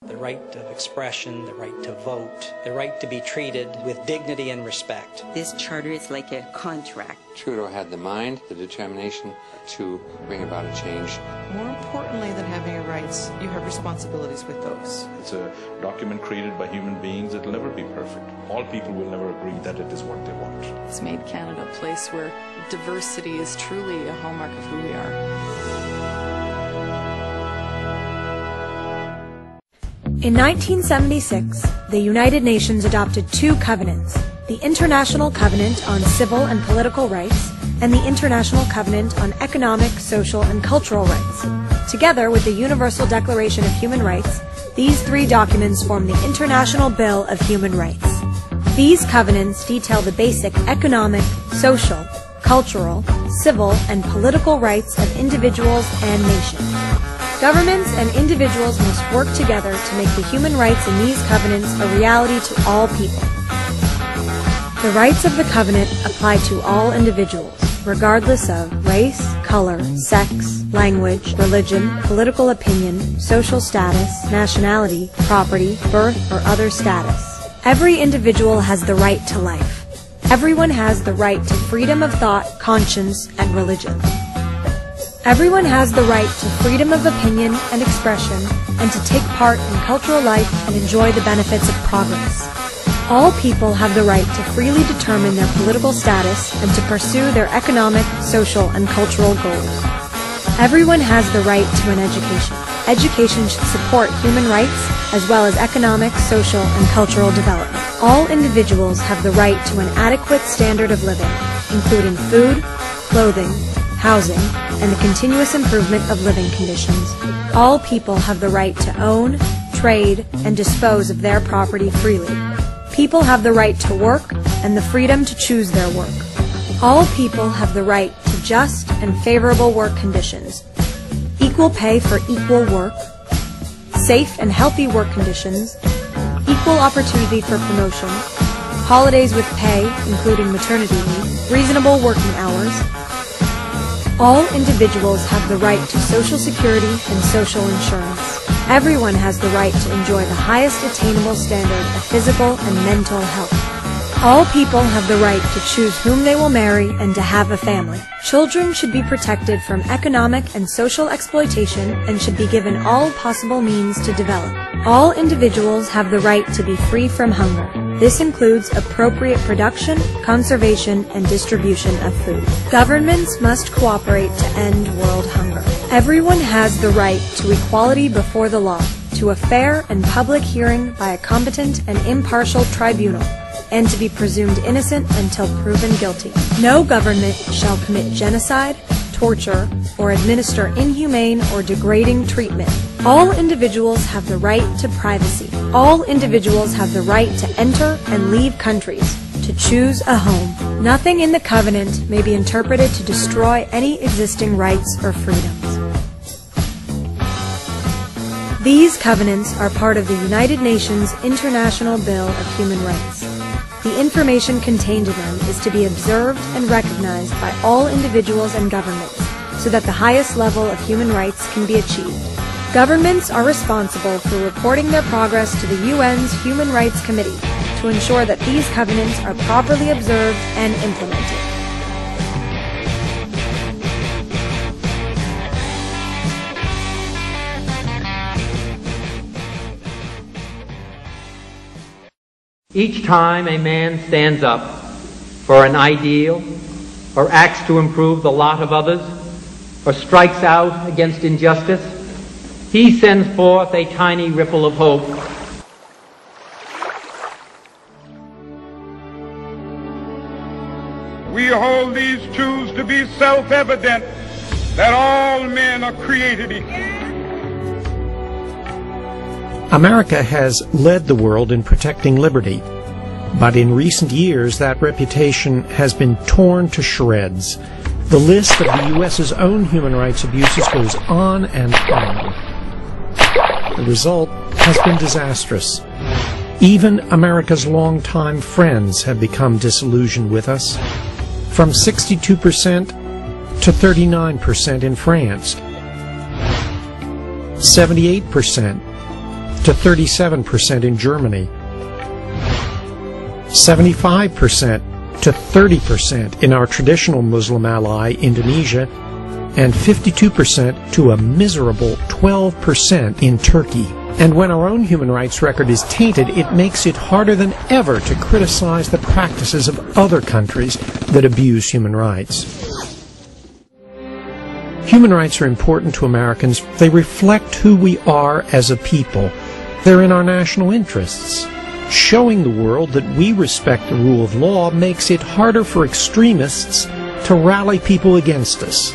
The right of expression, the right to vote, the right to be treated with dignity and respect. This charter is like a contract. Trudeau had the mind, the determination to bring about a change. More importantly than having your rights, you have responsibilities with those. It's a document created by human beings. It'll never be perfect. All people will never agree that it is what they want. It's made Canada a place where diversity is truly a hallmark of who we are. In 1976, the United Nations adopted two covenants, the International Covenant on Civil and Political Rights and the International Covenant on Economic, Social, and Cultural Rights. Together with the Universal Declaration of Human Rights, these three documents form the International Bill of Human Rights. These covenants detail the basic economic, social, cultural, civil, and political rights of individuals and nations. Governments and individuals must work together to make the human rights in these covenants a reality to all people. The rights of the covenant apply to all individuals, regardless of race, color, sex, language, religion, political opinion, social status, nationality, property, birth, or other status. Every individual has the right to life. Everyone has the right to freedom of thought, conscience, and religion. Everyone has the right to freedom of opinion and expression and to take part in cultural life and enjoy the benefits of progress. All people have the right to freely determine their political status and to pursue their economic, social, and cultural goals. Everyone has the right to an education. Education should support human rights as well as economic, social, and cultural development. All individuals have the right to an adequate standard of living, including food, clothing, housing, and the continuous improvement of living conditions. All people have the right to own, trade, and dispose of their property freely. People have the right to work and the freedom to choose their work. All people have the right to just and favorable work conditions, equal pay for equal work, safe and healthy work conditions, equal opportunity for promotion, holidays with pay, including maternity leave, reasonable working hours. All individuals have the right to Social Security and social insurance. Everyone has the right to enjoy the highest attainable standard of physical and mental health. All people have the right to choose whom they will marry and to have a family. Children should be protected from economic and social exploitation and should be given all possible means to develop. All individuals have the right to be free from hunger. This includes appropriate production, conservation, and distribution of food. Governments must cooperate to end world hunger. Everyone has the right to equality before the law, to a fair and public hearing by a competent and impartial tribunal, and to be presumed innocent until proven guilty. No government shall commit genocide, torture, or administer inhumane or degrading treatment. All individuals have the right to privacy. All individuals have the right to enter and leave countries, to choose a home. Nothing in the covenant may be interpreted to destroy any existing rights or freedoms. These covenants are part of the United Nations International Bill of Human Rights. The information contained in them is to be observed and recognized by all individuals and governments so that the highest level of human rights can be achieved. Governments are responsible for reporting their progress to the UN's Human Rights Committee to ensure that these covenants are properly observed and implemented. Each time a man stands up for an ideal, or acts to improve the lot of others, or strikes out against injustice, he sends forth a tiny ripple of hope. We hold these truths to be self-evident, that all men are created equal. America has led the world in protecting liberty, but in recent years that reputation has been torn to shreds. The list of the U.S.'s own human rights abuses goes on and on. The result has been disastrous. Even America's longtime friends have become disillusioned with us, from 62% to 39% in France, 78% to 37% in Germany, 75% to 30% in our traditional Muslim ally, Indonesia, and 52% to a miserable 12% in Turkey. And when our own human rights record is tainted, it makes it harder than ever to criticize the practices of other countries that abuse human rights. Human rights are important to Americans. They reflect who we are as a people. They're in our national interests. Showing the world that we respect the rule of law makes it harder for extremists to rally people against us.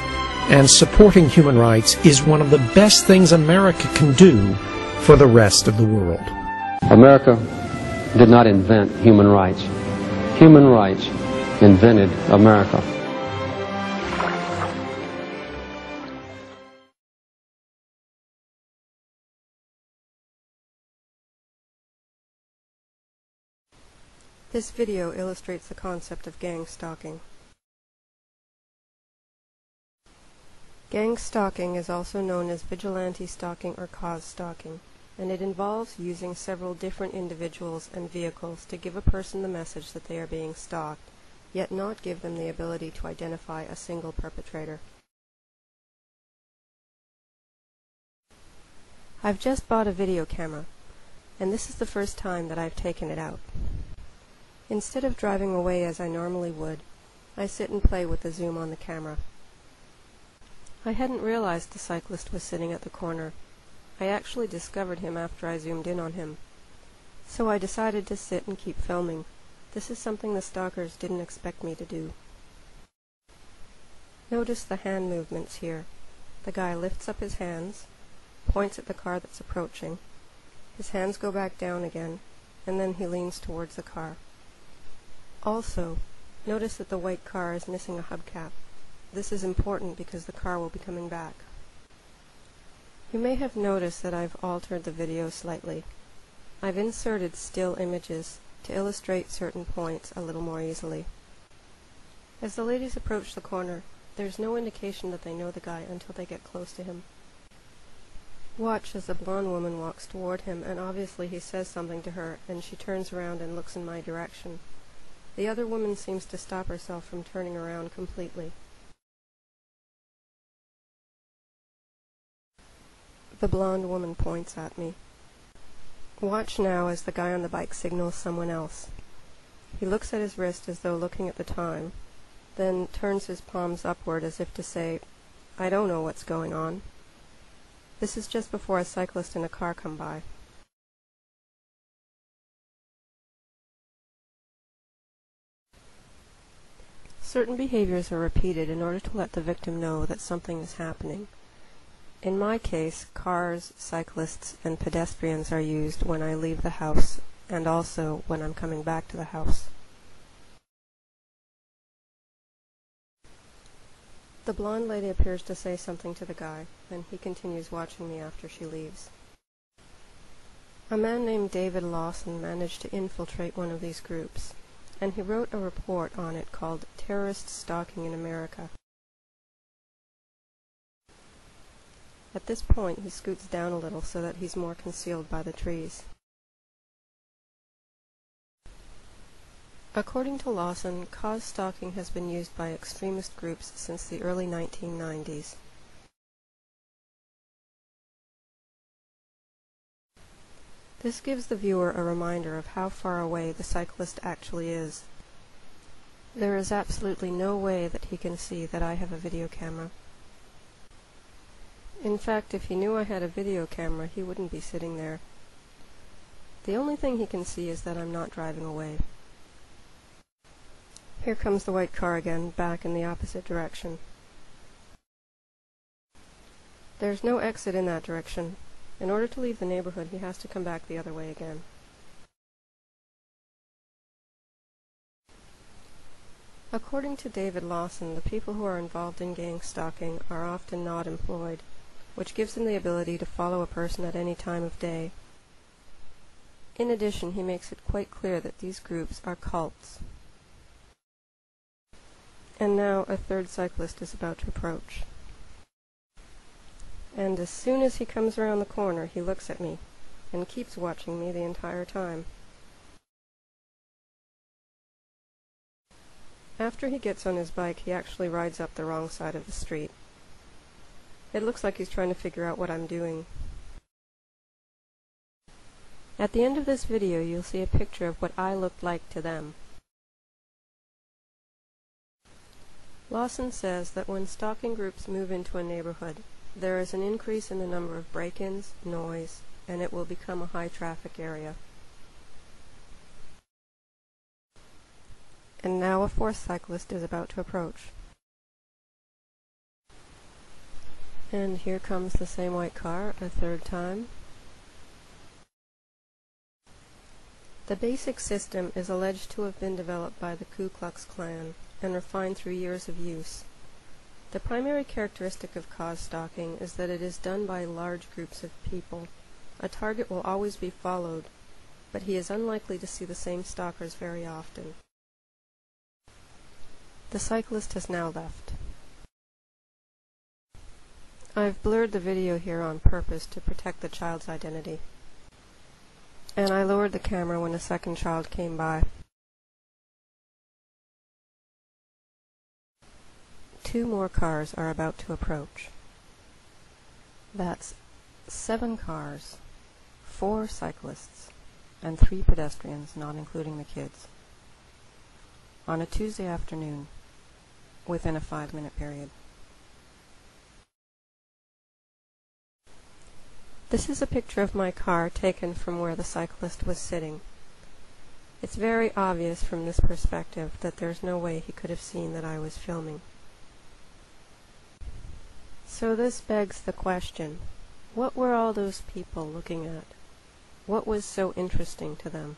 And supporting human rights is one of the best things America can do for the rest of the world. America did not invent human rights. Human rights invented America. This video illustrates the concept of gang stalking. Gang stalking is also known as vigilante stalking or cause stalking, and it involves using several different individuals and vehicles to give a person the message that they are being stalked, yet not give them the ability to identify a single perpetrator. I've just bought a video camera, and this is the first time that I've taken it out. Instead of driving away as I normally would, I sit and play with the zoom on the camera. I hadn't realized the cyclist was sitting at the corner. I actually discovered him after I zoomed in on him. So I decided to sit and keep filming. This is something the stalkers didn't expect me to do. Notice the hand movements here. The guy lifts up his hands, points at the car that's approaching. His hands go back down again, and then he leans towards the car. Also, notice that the white car is missing a hubcap. This is important because the car will be coming back. You may have noticed that I've altered the video slightly. I've inserted still images to illustrate certain points a little more easily. As the ladies approach the corner, there's no indication that they know the guy until they get close to him. Watch as the blonde woman walks toward him, and obviously he says something to her, and she turns around and looks in my direction. The other woman seems to stop herself from turning around completely. The blonde woman points at me. Watch now as the guy on the bike signals someone else. He looks at his wrist as though looking at the time, then turns his palms upward as if to say, "I don't know what's going on." This is just before a cyclist and a car come by. Certain behaviors are repeated in order to let the victim know that something is happening. In my case, cars, cyclists, and pedestrians are used when I leave the house, and also when I'm coming back to the house. The blonde lady appears to say something to the guy, and he continues watching me after she leaves. A man named David Lawson managed to infiltrate one of these groups, and he wrote a report on it called Terrorist Stalking in America. At this point, he scoots down a little so that he's more concealed by the trees. According to Lawson, cause stalking has been used by extremist groups since the early 1990s. This gives the viewer a reminder of how far away the cyclist actually is. There is absolutely no way that he can see that I have a video camera. In fact, if he knew I had a video camera, he wouldn't be sitting there. The only thing he can see is that I'm not driving away. Here comes the white car again, back in the opposite direction. There's no exit in that direction. In order to leave the neighborhood, he has to come back the other way again. According to David Lawson, the people who are involved in gang stalking are often not employed, which gives them the ability to follow a person at any time of day. In addition, he makes it quite clear that these groups are cults. And now a third cyclist is about to approach. And as soon as he comes around the corner, he looks at me. and keeps watching me the entire time. After he gets on his bike, he actually rides up the wrong side of the street. It looks like he's trying to figure out what I'm doing. At the end of this video, you'll see a picture of what I looked like to them. Lawson says that when stalking groups move into a neighborhood, there is an increase in the number of break-ins, noise, and it will become a high-traffic area. And now a fourth cyclist is about to approach. And here comes the same white car a third time. The basic system is alleged to have been developed by the Ku Klux Klan and refined through years of use. The primary characteristic of cause stalking is that it is done by large groups of people. A target will always be followed, but he is unlikely to see the same stalkers very often. The cyclist has now left. I've blurred the video here on purpose to protect the child's identity. And I lowered the camera when a second child came by. 2 more cars are about to approach. That's 7 cars, 4 cyclists, and 3 pedestrians, not including the kids, on a Tuesday afternoon, within a 5-minute period. This is a picture of my car taken from where the cyclist was sitting. It's very obvious from this perspective that there's no way he could have seen that I was filming. So this begs the question, what were all those people looking at? What was so interesting to them?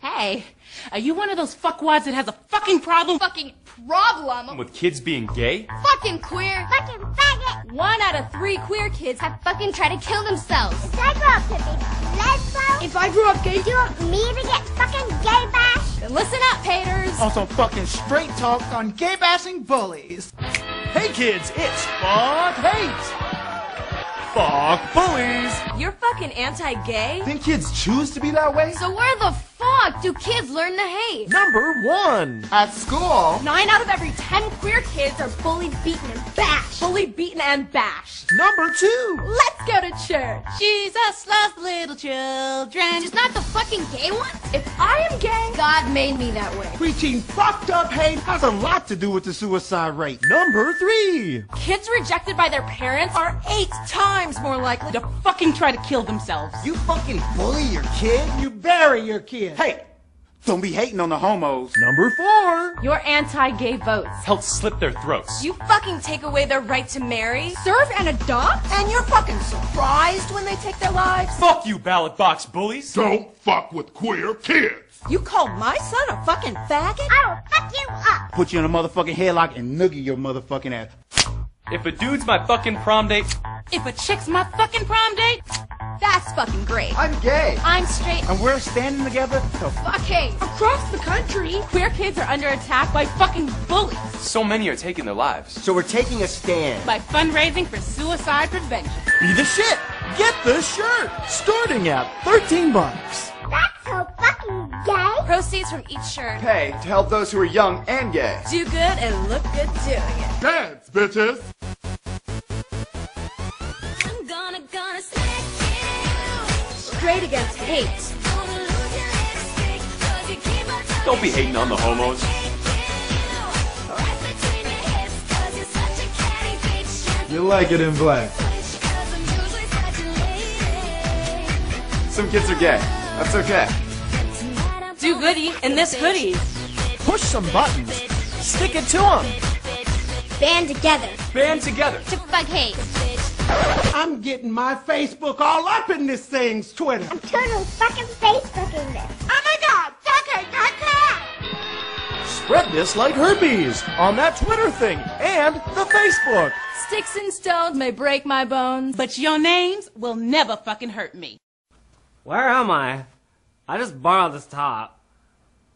Hey, are you one of those fuckwads that has a fucking problem? Fucking problem? With kids being gay? Fucking queer. Fucking faggot. 1 out of 3 queer kids have fucking tried to kill themselves. If I grow up to be lesbo. If I grew up gay, do you want me to get fucking gay bashed? Then listen up, haters. On some fucking straight talk on gay bashing bullies. Hey kids, it's Fuck Hate! Fuck bullies! You're fucking anti-gay? Think kids choose to be that way? So where the fuck do kids learn to hate? Number 1! At school. 9 out of every 10 queer kids are bullied, beaten, and bashed. Bullied, beaten, and bashed. Number 2! Let's go to church. Jesus loves little children. Just not the fucking gay ones. If I am gay, God made me that way. Preaching fucked up hate has a lot to do with the suicide rate. Number 3! Kids rejected by their parents are 8 times more likely to fucking try to kill themselves. You fucking bully your kid, you bury your kid. Hey, don't be hating on the homos. Number 4! Your anti-gay votes Help slit their throats. You fucking take away their right to marry, serve, and adopt? And you're fucking surprised when they take their lives? Fuck you, ballot box bullies! Don't fuck with queer kids. You called my son a fucking faggot? I will fuck you up. Put you in a motherfucking headlock and noogie your motherfucking ass. If a dude's my fucking prom date... If a chick's my fucking prom date, That's fucking great. I'm gay. I'm straight. And we're standing together to fuck hate. Across the country, queer kids are under attack by fucking bullies. So many are taking their lives. So we're taking a stand. By fundraising for suicide prevention. Be the shit. Get the shirt. Starting at $13. That's so fucking gay. Proceeds from each shirt. Pay to help those who are young and gay. Do good and look good doing it. Dance, bitches. I'm gonna smack you. Straight against hate. Don't be hating on the homos. You like it in black. Some kids are gay. That's okay. Do goody in this hoodie. Push some buttons. Stick it to them. Band together. Band together. To fuck hate. I'm getting my Facebook all up in this thing's Twitter. I'm totally fucking Facebooking this. Oh my God, fucking.com! Spread this like herpes on that Twitter thing and the Facebook. Sticks and stones may break my bones, but your names will never fucking hurt me. Where am I? I just borrowed this top.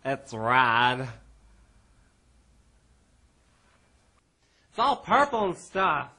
It's rad. It's all purple and stuff.